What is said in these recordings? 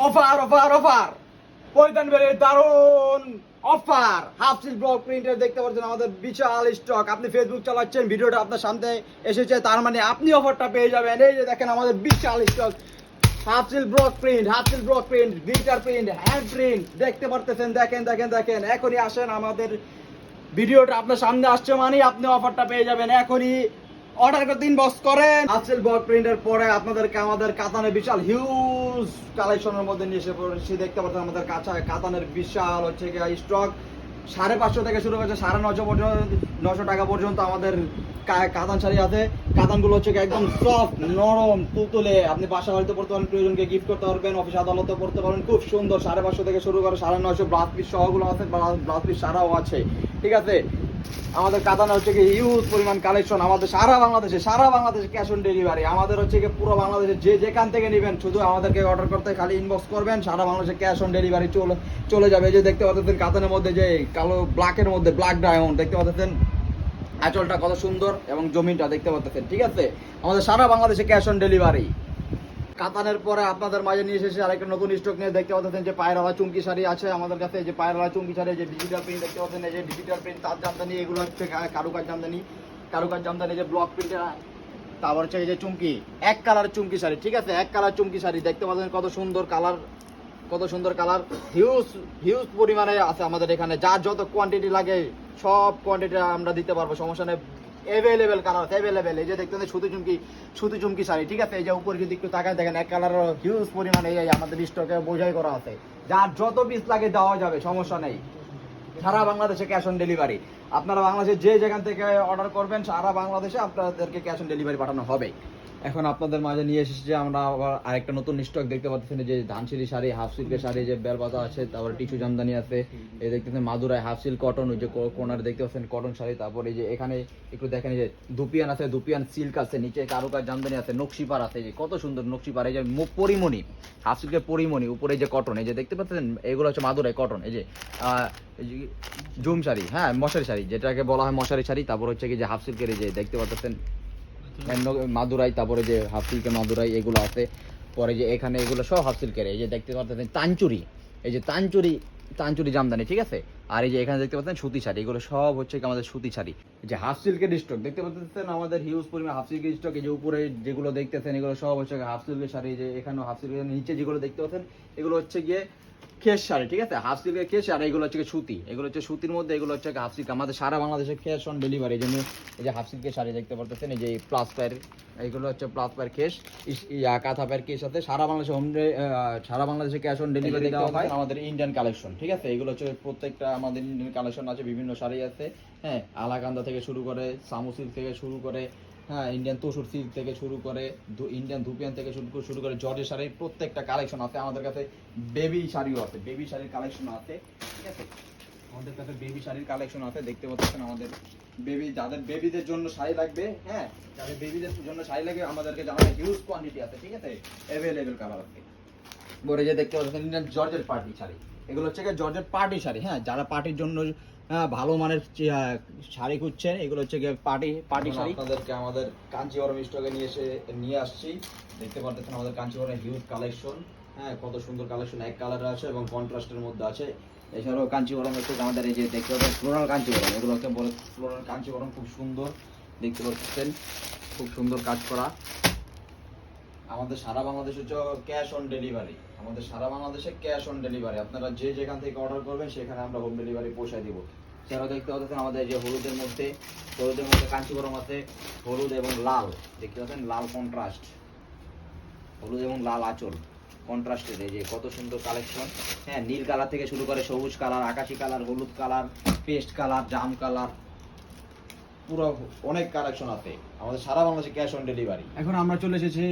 Offer offer offer পরিধান বেড়ে দারুন অফার হাফ সিল ব্লক প্রিন্টের দেখতে পাচ্ছেন আমাদের বিশাল স্টক। আপনি ফেসবুক চালাচ্ছেন, ভিডিওটা আপনার সামনে এসেছে, তার মানে আপনি অফারটা পেয়ে যাবেন। এই যে দেখেন আমাদের বিশাল stock, half silk block print, half silk block print, glitter print, hand print দেখতে পারতেছেন। দেখেন দেখেন দেখেন, এখনই আসেন, আমাদের ভিডিওটা আপনার সামনে আসছে মানে আপনি অফারটা পেয়ে যাবেন। এখনই অর্ডার করতে ইনবক্স করেন। হাফসিল ব্লক প্রিন্টের পরে আপনাদেরকে আমাদের কাতানের বিশাল হিউজ কালেকশনের মধ্যে নিয়ে এসে পড়েছি। দেখতে পাচ্ছেন আমাদের কাতানের বিশাল হচ্ছে গিয়ে স্টক। 550 থেকে শুরু করছে 950 পর্যন্ত, 900 টাকা পর্যন্ত আমাদের কাতান শাড়ি আছে। কাতানগুলো হচ্ছে একদম সফট, নরম, তুলতুলে। আপনি বাসা বাড়িতে পড়তে পারেন, প্রিয়জনকে গিফট করতে পারবেন, অফিস আদালতে পড়তে পারেন, খুব সুন্দর। 550 থেকে শুরু করে 950 ব্লাউজ পিস সহগুলো আছে, ব্লাউজ পিস সারাও আছে। ঠিক আছে, আমাদের কাতানে হচ্ছে কি হিউজ পরিমাণ কালেকশন। আমাদের সারা বাংলাদেশে ক্যাশ অন ডেলিভারি। আমাদের হচ্ছে কি পুরো বাংলাদেশে যেখান থেকে নেবেন শুধু আমাদেরকে অর্ডার করতে খালি ইনবক্স করবেন, সারা বাংলাদেশে ক্যাশ অন ডেলিভারি চলে যাবে। এই যে দেখতে পাচ্ছেন কাতানের মধ্যে যে কালো ব্ল্যাকের মধ্যে ব্ল্যাক ডায়মন্ড দেখতে পাচ্ছেন, আঁচলটা কত সুন্দর এবং জমিনটা দেখতে পাচ্ছেন। ঠিক আছে, আমাদের সারা বাংলাদেশে ক্যাশ অন ডেলিভারি। কাতানের পরে আপনাদের মাঝে নিয়ে এসেছে আরেকটা নতুন স্টক নিয়ে। দেখতে পাচ্ছেন যে পায়রালা চুমকি শাড়ি আছে আমাদের কাছে। এই যে পায়রালা চুমকি শাড়ি, যে ডিজিটাল প্রিন্ট দেখতে পাচ্ছেন, এই যে ডিজিটাল প্রিন্ট, তার জামদানি, এগুলো হচ্ছে কারুকাজ জামদানি, যে ব্লক প্রিন্টের। তারপর হচ্ছে এই যে চুমকি, এক কালার চুমকি শাড়ি। ঠিক আছে, এক কালার চুমকি শাড়ি দেখতে পাচ্ছেন, কত সুন্দর কালার, হিউজ পরিমাণে আছে আমাদের এখানে। যার যত কোয়ান্টিটি লাগে সব কোয়ান্টিটি আমরা দিতে পারবো, সমস্যা নেই। Available colour, available. এই যে দেখতে পাচ্ছেন সুতি চুমকি শাড়ি। ঠিক আছে, এই যে উপরে যদি একটু তাকায় দেখেন, এক কালার হিউজ পরিমাণে এই আমাদের স্টকে বোঝাই করা আছে। যার যত পিস লাগে দেওয়া যাবে, সমস্যা নেই। সারা বাংলাদেশে ক্যাশ অন ডেলিভারি। আপনারা বাংলাদেশে যে যেখান থেকে অর্ডার করবেন, সারা বাংলাদেশে আপনাদেরকে ক্যাশ অন ডেলিভারি পাঠানো হবে। এখন আপনাদের মাঝে নিয়ে এসেছি যে আমরা আবার আরেকটা নতুন স্টক দেখতে পাচ্ছেন, যে ধানসিরি শাড়ি, হাফ সিল্কের শাড়ি, যে বেলপাতা আছে, তারপরে টিস্যু জামদানি আছে। এই দেখতেছেন মাদুরাই হাফ সিল্ক কটন, ওই যে কোনার দেখতে পাচ্ছেন কটন শাড়ি। তারপরে এই যে এখানে একটু দেখেন, এই যে দুপিয়ান আছে, দুপিয়ান সিল্ক আছে, নিচে কারুকাজ জামদানি আছে, নকশিপার আছে, এই যে কত সুন্দর নকশিপার। এই যে পরিমণি, হাফ সিল্কের পরিমণি, উপরে যে কটন, এই যে দেখতে পাচ্ছেন এগুলো হচ্ছে মাদুরাই কটন। এই যে জুম শাড়ি, হ্যাঁ মশারি শাড়ি, যেটাকে বলা হয় মশারি শাড়ি। তারপর হচ্ছে কি যে হাফ সিল্কের, এই যে দেখতে পাচ্ছেন মাদুরাই, তারপরে যে হাফ সিল্কের মাদুরাই এগুলো আছে। পরে যে এখানে এগুলো সব হাফ সিল্কের। এই যে দেখতে পাচ্ছেন তানচুরি, এই যে তানচুরি জামদানি। ঠিক আছে, আর এই যে এখানে দেখতে পাচ্ছেন সুতি শাড়ি, এগুলো সব হচ্ছে আমাদের সুতি শাড়ি। যে হাফ সিল্কের স্টক দেখতে পাচ্ছেন আমাদের হিউজ পরিমাণ হাফ সিল্কের স্টক। এই যে উপরে যেগুলো দেখতেছেন এগুলো সব হচ্ছে হাফ সিল্কের শাড়ি। যে এখানেও হাফ সিল্কের, নিচে যেগুলো দেখতে পাচ্ছেন এগুলো হচ্ছে গিয়ে খেস শাড়ি। ঠিক আছে, হাফ সিল্কের খেস, আর এগুলো হচ্ছে সুতি, এগুলো হচ্ছে সুতির মধ্যে, এগুলো হচ্ছে হাফ সিল্ক। আমাদের সারা বাংলাদেশে ক্যাশ অন ডেলিভারি। এই জন্য এই যে হাফ সিল্কের শাড়ি দেখতে পাচ্ছেন, এই যে প্লাস পায়ের, এইগুলো হচ্ছে প্লাস পায়ের খেস, কাঁথা পায়ের কেস আছে। সারা বাংলাদেশে ক্যাশ অন ডেলিভারি দেওয়া হয়। আমাদের ইন্ডিয়ান কালেকশন। ঠিক আছে, এগুলো হচ্ছে প্রত্যেকটা আমাদের ইন্ডিয়ান কালেকশন আছে, বিভিন্ন শাড়ি আছে। হ্যাঁ, আলাকান্দা থেকে শুরু করে, সামু সিল্ক থেকে শুরু করে, হ্যাঁ ইন্ডিয়ান তসুর সিল্ক থেকে শুরু করে, ইন্ডিয়ান ধুপিয়ান থেকে শুরু করে জর্জের শাড়ির প্রত্যেকটা কালেকশন আছে আমাদের কাছে। বেবি শাড়িও আছে, বেবি শাড়ির কালেকশন আছে। ঠিক আছে, আমাদের কাছে বেবি শাড়ির কালেকশন আছে। দেখতে পাচ্ছেন আমাদের যাদের বেবিদের জন্য শাড়ি লাগবে, হ্যাঁ যাদের বেবিদের জন্য শাড়ি লাগবে আমাদেরকে জানাবে, হিউজ কোয়ান্টিটি আছে। ঠিক আছে, অ্যাভেলেবেল কালার আছে। পরে যে দেখতে পাচ্ছেন ইন্ডিয়ান জর্জের পার্টি শাড়ি, এগুলো হচ্ছে জর্জের পার্টি শাড়ি। হ্যাঁ, যারা পার্টির জন্য ভালো মানের শাড়ি খুঁজছেন, এগুলো হচ্ছে পার্টি শাড়ি। আপনাদেরকে আমাদের কাঞ্চিবরম স্টকে নিয়ে আসছি। দেখতে পাচ্ছেন আমাদের কাঞ্চিবরমের হিউজ কালেকশন। হ্যাঁ, কত সুন্দর কালেকশন, এক কালারে আছে এবং কন্ট্রাস্টের মধ্যে আছে। এছাড়াও কাঞ্চিবরম হচ্ছে আমাদের এই যে দেখতে পাচ্ছেন ফ্লোরাল কাঞ্চিবরম, এগুলোকে বলে ফ্লোরাল কাঞ্চিবরম। খুব সুন্দর দেখতে পাচ্ছেন, খুব সুন্দর কাজ করা। আমাদের সারা বাংলাদেশে হচ্ছে ক্যাশ অন ডেলিভারি। আমাদের সারা বাংলাদেশে ক্যাশ অন ডেলিভারি। আপনারা যে যেখান থেকে অর্ডার করবেন সেখানে আমরা হোম ডেলিভারি পৌঁছায় দিব। সেটাও দেখতে পাচ্ছেন আমাদের যে হলুদের মধ্যে কাঞ্চিবরম আছে, হলুদ এবং লাল দেখতে পাচ্ছেন, লাল কন্ট্রাস্ট, হলুদ এবং লাল আঁচল কন্ট্রাস্টের। এই যে কত সুন্দর কালেকশন। হ্যাঁ, নীল কালার থেকে শুরু করে সবুজ কালার, আকাশি কালার, হলুদ কালার, পেস্ট কালার, জাম কালার, পুরো অনেক কালেকশন আছে আমাদের সারা বাংলাদেশে ক্যাশ অন ডেলিভারি। এখন আমরা চলে এসেছি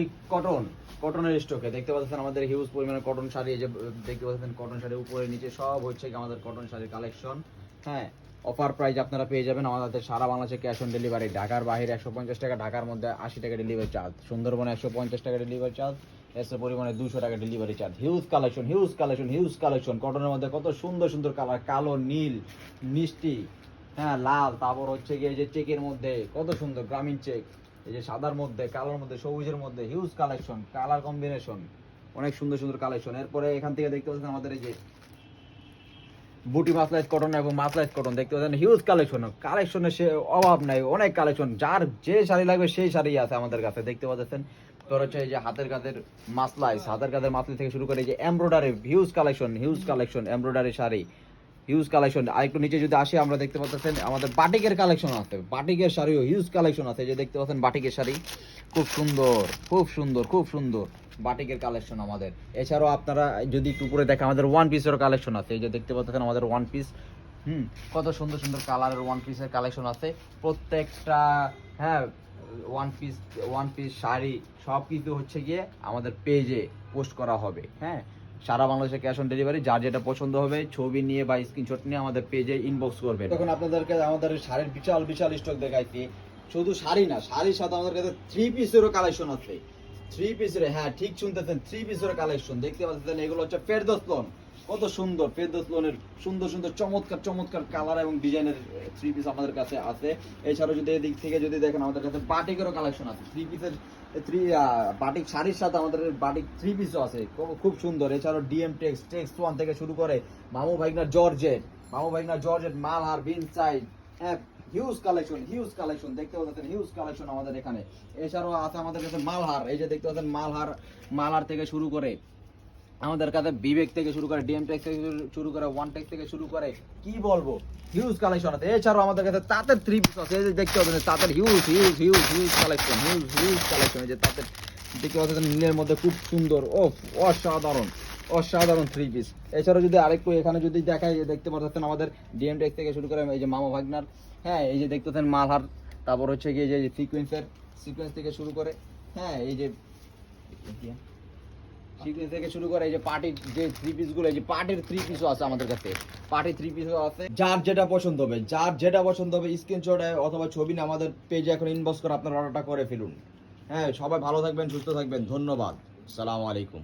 কটনের স্টকে। দেখতে পাচ্ছেন আমাদের হিউজ পরিমাণে কটন শাড়ি। এই যে দেখতে পাচ্ছেন কটন শাড়ি উপরে নিচে সব হচ্ছে আমাদের কটন শাড়ির কালেকশন। হ্যাঁ, অফার প্রাইস আপনারা পেয়ে যাবেন আমাদের সারা বাংলাদেশে ক্যাশ অন ডেলিভারি। ঢাকার বাইরে 150 টাকা, ঢাকার মধ্যে 80 টাকা ডেলিভারি চার্জ, সুন্দরবনে 150 টাকা ডেলিভারি চার্জ, এসে পরিমাণে 200 টাকা ডেলিভারি চার্জ। হিউজ কালেকশন কটনের মধ্যে, কত সুন্দর কালার, কালো, নীল, মিষ্টি, হ্যাঁ লাল, তারপর হচ্ছে গিয়ে যে চেকের মধ্যে কত সুন্দর গ্রামীণ চেক, এই যে সাদার মধ্যে, কালোর মধ্যে, সবুজের মধ্যে, হিউজ কালেকশন, কালার কম্বিনেশন। অনেক সুন্দর সুন্দর কালেকশন। এরপরে এখান থেকে দেখতে পাচ্ছেন আমাদের এই যে বুটি মাসলাইজ কটন এবং মাসলাইজ কটন দেখতে পাচ্ছেন, হিউজ কালেকশনের সে অভাব নাই, অনেক কালেকশন। যার যে শাড়ি লাগবে সেই শাড়ি আছে আমাদের কাছে দেখতে পাচ্ছেন। তোর হচ্ছে এই যে হাতের কাজের মাসলাইজ থেকে শুরু করে এই যে embroidery huge collection embroidery sari huge collection. আরেকটু নিচে যদি আসি আমরা দেখতে পাচ্ছেন আমাদের বাটিকের কালেকশন আছে, বাটিকের শাড়িও হিউজ কালেকশন আছে। এই যে দেখতে পাচ্ছেন বাটিকের শাড়ি খুব সুন্দর বাটিকের কালেকশন আমাদের। এছাড়াও আপনারা যদি একটু উপরে দেখেন আমাদের ওয়ান পিসের কালেকশন আছে। এই যে দেখতে পাচ্ছেন আমাদের ওয়ান পিস, কত সুন্দর কালারের ওয়ান পিসের কালেকশন আছে প্রত্যেকটা। হ্যাঁ, ওয়ান পিস শাড়ি সব কিছু হচ্ছে গিয়ে আমাদের পেজে পোস্ট করা হবে। হ্যাঁ, সারা বাংলাদেশে ক্যাশ অন ডেলিভারি। যার যেটা পছন্দ হবে ছবি নিয়ে বা স্ক্রিনশট নিয়ে আমাদের পেজে ইনবক্স করবেন। তখন আপনাদেরকে আমাদের শাড়ির বিশাল স্টক দেখাইছি। শুধু শাড়ি না, শাড়ির সাথে আমাদের কাছে থ্রি পিসেরও কালেকশন আছে। থ্রি পিসের, হ্যাঁ ঠিক শুনতেছেন, থ্রি পিসের কালেকশন দেখতে পাচ্ছেন। এগুলো হচ্ছে ফেরদৌস লোন, কত সুন্দর ফেরদৌস লোনের সুন্দর চমৎকার কালার এবং ডিজাইনের থ্রি পিস আমাদের কাছে আছে। এছাড়াও যদি এদিক থেকে যদি দেখেন আমাদের কাছে বাটিকেরও কালেকশন আছে। থ্রি পিসের বাটিক শাড়ির সাথে আমাদের বাটিক থ্রি পিসও আছে, খুব সুন্দর। এছাড়াও ডিএম টেক্স ওয়ান থেকে শুরু করে মামু ভাইগনার জর্জেট মালহার বিন সাইড, হ্যাঁ হিউজ কালেকশন দেখতে পাচ্ছেন, হিউজ কালেকশন আমাদের এখানে। এছাড়াও আছে আমাদের কাছে মালহার, এই যে দেখতে পাচ্ছেন মালহার থেকে শুরু করে আমাদের কাছে বিবেক থেকে শুরু করে ডিএম টেক্স থেকে শুরু করে ওয়ান টেক্স থেকে শুরু করে কি বলবো হিউজ কালেকশন আছে। এছাড়াও আমাদের কাছে তাঁতের থ্রি পিস আছে, এই যে দেখতে পাচ্ছেন তাঁতের হিউজ কালেকশন, এই যে তাঁতের দেখতে পাচ্ছেন নীলের মধ্যে খুব সুন্দর, অসাধারণ থ্রি পিস। এছাড়াও যদি আরেকটু এখানে যদি দেখাই, দেখতে পাচ্ছেন আমাদের ডিএম টেক্স থেকে শুরু করে এই যে মামা ভাগনার, হ্যাঁ এই যে দেখতে পাচ্ছেন মালহার, তারপর হচ্ছে গিয়ে যে সিকোয়েন্স থেকে শুরু করে, হ্যাঁ এই যে থেকে শুরু করে এই যে পার্টির যে থ্রি পিস গুলো, এই যে পার্টির থ্রি পিসও আছে আমাদের কাছে, পার্টির থ্রি পিসও আছে। যার যেটা পছন্দ হবে স্ক্রিনশট অথবা ছবি নিয়ে আমাদের পেজে এখন ইনবক্স করে আপনার অর্ডারটা করে ফেলুন। হ্যাঁ, সবাই ভালো থাকবেন, সুস্থ থাকবেন, ধন্যবাদ, আসসালামু আলাইকুম।